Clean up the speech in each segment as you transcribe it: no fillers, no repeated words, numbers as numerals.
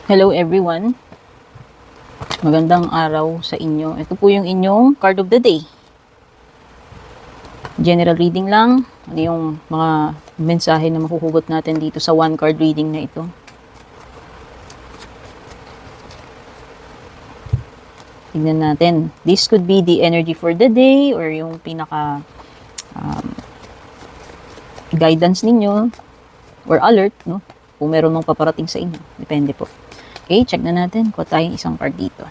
Hello everyone. Magandang araw sa inyo. Ito po yung inyong card of the day. General reading lang. Ano yung mga mensahe na makukugot natin dito sa one card reading na ito. Tignan natin. This could be the energy for the day or yung pinaka guidance ninyo or alert, no? Kung meron mong paparating sa inyo. Depende po. Okay, check na natin. Kuha tayong isang card dito.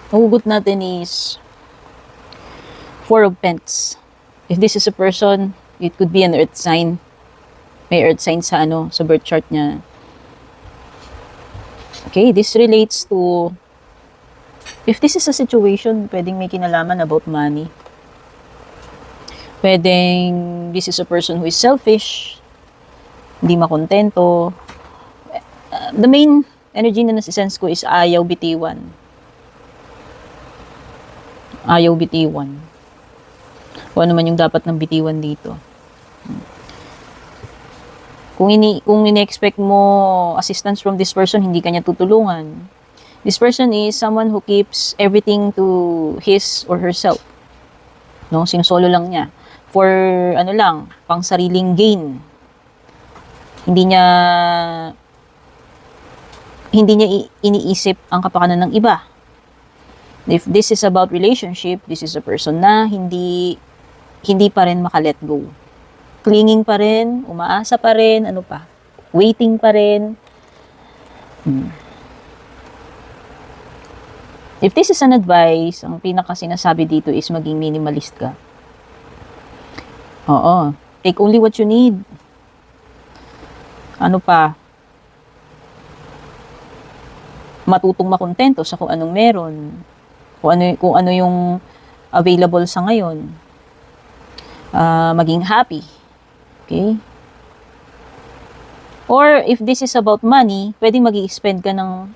Hugot natin is Four of Pentacles. If this is a person, it could be an earth sign. May earth sign sa sa birth chart niya. Okay, this relates to, if this is a situation, pwedeng may kinalaman about money. Pwedeng this is a person who is selfish, hindi makontento. The main energy na nasisense ko is ayaw bitiwan. Ayaw bitiwan. Kung ano man yung dapat ng bitiwan dito. Kung ini-expect mo assistance from this person, hindi kanya tutulungan. This person is someone who keeps everything to his or herself. No, sinusolo lang niya. For pang sariling gain. Hindi niya iniisip ang kapakanan ng iba. If this is about relationship, this is a person na hindi pa rin maka-let go. Clinging pa rin, umaasa pa rin, waiting pa rin. If this is an advice, ang pinaka sinasabi dito is maging minimalist ka. Oo. Take only what you need. Matutong makontento sa kung anong meron. Kung ano yung available sa ngayon. Maging happy. Okay? Or if this is about money, pwedeng mag-i-spend ka ng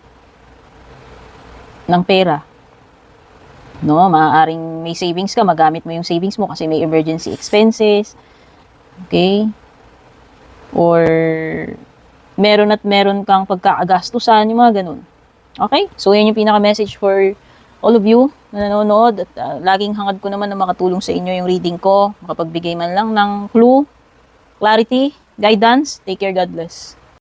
pera. No, maaaring may savings ka, magamit mo yung savings mo kasi may emergency expenses. Okay? Or meron kang pagkakagastusan, yung mga ganun. Okay? So, yan yung pinaka-message for all of you na nanonood. At laging hangad ko naman na makatulong sa inyo yung reading ko. Makapagbigay man lang ng clue, clarity, guidance. Take care, God bless.